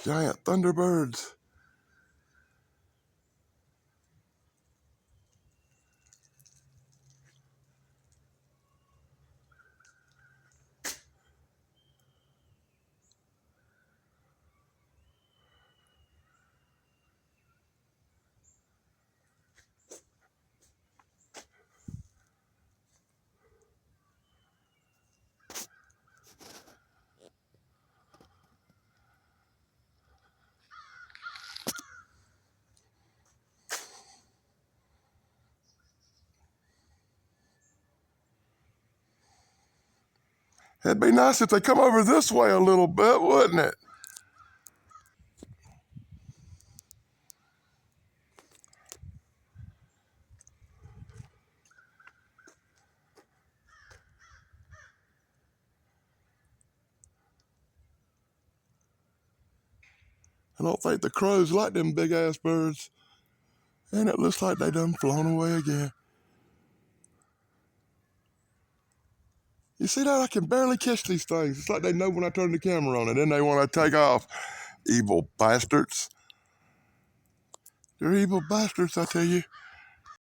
Giant Thunderbirds. It'd be nice if they come over this way a little bit, wouldn't it? I don't think the crows like them big-ass birds. And it looks like they done flown away again. You see that? I can barely catch these things. It's like they know when I turn the camera on and then they want to take off. Evil bastards. They're evil bastards, I tell you.